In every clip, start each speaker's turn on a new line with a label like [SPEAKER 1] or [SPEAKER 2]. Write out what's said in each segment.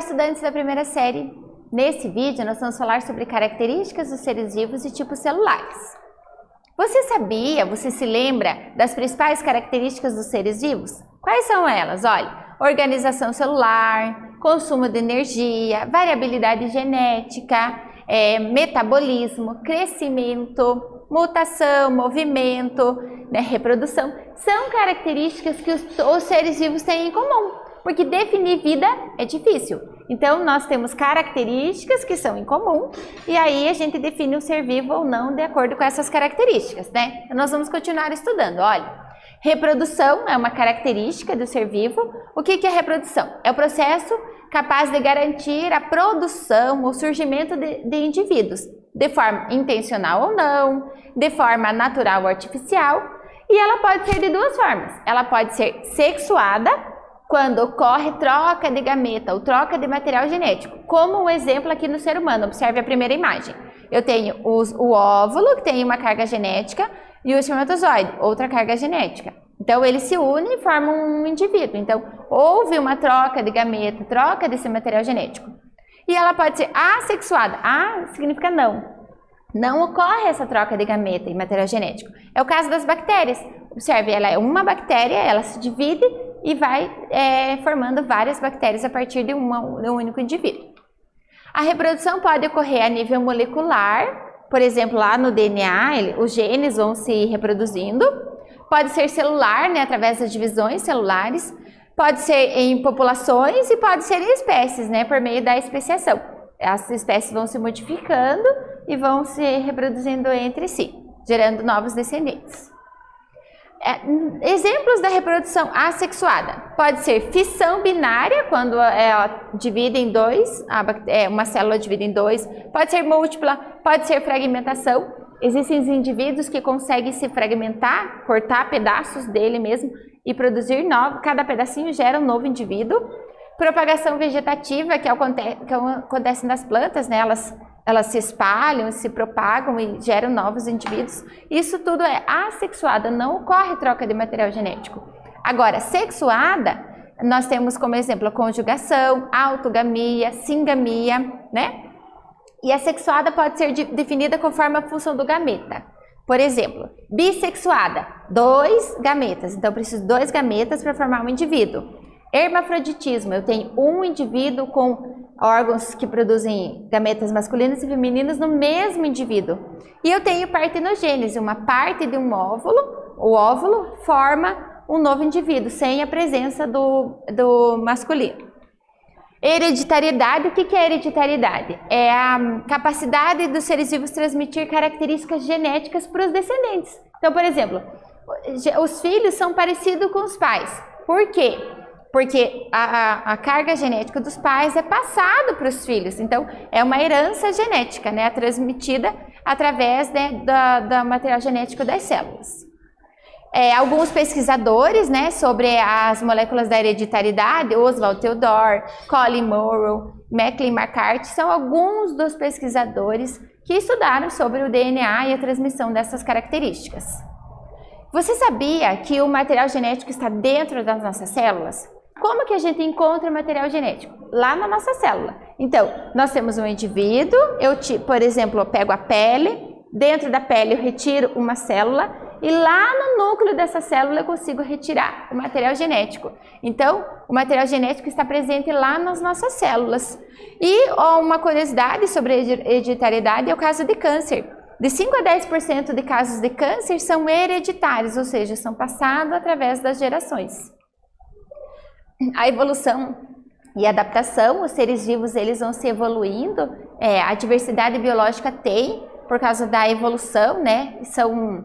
[SPEAKER 1] estudantes da primeira série. Nesse vídeo, nós vamos falar sobre características dos seres vivos e tipos celulares. Você sabia, você se lembra das principais características dos seres vivos? Quais são elas? Olha, organização celular, consumo de energia, variabilidade genética, metabolismo, crescimento, mutação, movimento, né, reprodução. São características que os seres vivos têm em comum, porque definir vida é difícil. Então, nós temos características que são em comum, e aí a gente define o ser vivo ou não de acordo com essas características, né? Então, nós vamos continuar estudando. Olha, reprodução é uma característica do ser vivo. O que é reprodução? É o processo capaz de garantir a produção, o surgimento de indivíduos, de forma intencional ou não, de forma natural ou artificial, e ela pode ser de duas formas. Ela pode ser sexuada, quando ocorre troca de gameta ou troca de material genético, como um exemplo aqui no ser humano. Observe a primeira imagem. Eu tenho o óvulo, que tem uma carga genética, e o espermatozoide, outra carga genética. Então, eles se unem e formam um indivíduo. Então, houve uma troca de gameta, troca desse material genético. E ela pode ser assexuada. A significa não. Não ocorre essa troca de gameta e material genético. É o caso das bactérias. Observe, ela é uma bactéria, ela se divide e vai formando várias bactérias a partir de um único indivíduo. A reprodução pode ocorrer a nível molecular, por exemplo, lá no DNA, os genes vão se reproduzindo. Pode ser celular, né, através das divisões celulares. Pode ser em populações e pode ser em espécies, né, por meio da especiação. As espécies vão se modificando e vão se reproduzindo entre si, gerando novos descendentes. Exemplos da reprodução assexuada. Pode ser fissão binária, quando divide em dois, uma célula divide em dois. Pode ser múltipla, pode ser fragmentação. Existem indivíduos que conseguem se fragmentar, cortar pedaços dele mesmo e produzir novo. Cada pedacinho gera um novo indivíduo. Propagação vegetativa, que acontece nas plantas, né? Elas se espalham, se propagam e geram novos indivíduos. Isso tudo é assexuada, não ocorre troca de material genético. Agora, sexuada, nós temos como exemplo a conjugação, autogamia, singamia, né? E a sexuada pode ser definida conforme a função do gameta. Por exemplo, bissexuada, 2 gametas. Então, eu preciso de 2 gametas para formar um indivíduo. Hermafroditismo, eu tenho um indivíduo com órgãos que produzem gametas masculinos e femininos no mesmo indivíduo. E eu tenho partenogênese, uma parte de um óvulo, o óvulo forma um novo indivíduo, sem a presença do masculino. Hereditariedade, o que é hereditariedade? É a capacidade dos seres vivos transmitir características genéticas para os descendentes. Então, por exemplo, os filhos são parecidos com os pais. Por quê? Porque a carga genética dos pais é passada para os filhos. Então, é uma herança genética, né, transmitida através, né, do material genético das células. Alguns pesquisadores, né, sobre as moléculas da hereditariedade, Oswald Theodore, Colin Morrow, Macklin McCarthy, são alguns dos pesquisadores que estudaram sobre o DNA e a transmissão dessas características. Você sabia que o material genético está dentro das nossas células? Como que a gente encontra material genético? Lá na nossa célula. Então, nós temos um indivíduo, por exemplo, eu pego a pele, dentro da pele eu retiro uma célula e lá no núcleo dessa célula eu consigo retirar o material genético. Então, o material genético está presente lá nas nossas células. E uma curiosidade sobre a hereditariedade é o caso de câncer. De 5 a 10% de casos de câncer são hereditários, ou seja, são passados através das gerações. A evolução e adaptação, os seres vivos eles vão se evoluindo, a diversidade biológica tem, por causa da evolução, né? São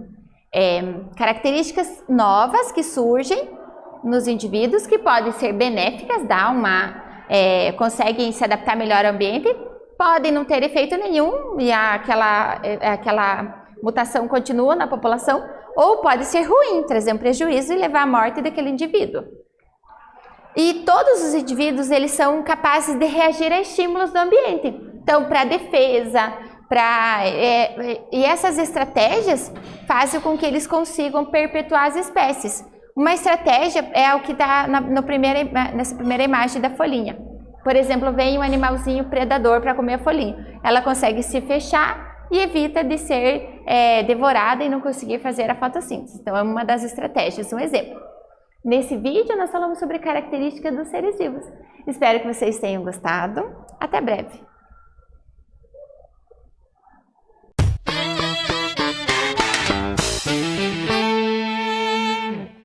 [SPEAKER 1] características novas que surgem nos indivíduos que podem ser benéficas, conseguem se adaptar melhor ao ambiente, podem não ter efeito nenhum e aquela mutação continua na população, ou pode ser ruim, trazer um prejuízo e levar à morte daquele indivíduo. E todos os indivíduos eles são capazes de reagir a estímulos do ambiente. Então, para defesa, e essas estratégias fazem com que eles consigam perpetuar as espécies. Uma estratégia é o que está nessa primeira imagem da folhinha. Por exemplo, vem um animalzinho predador para comer a folhinha. Ela consegue se fechar e evita de ser devorada e não conseguir fazer a fotossíntese. Então, é uma das estratégias, um exemplo. Nesse vídeo, nós falamos sobre características dos seres vivos. Espero que vocês tenham gostado. Até breve!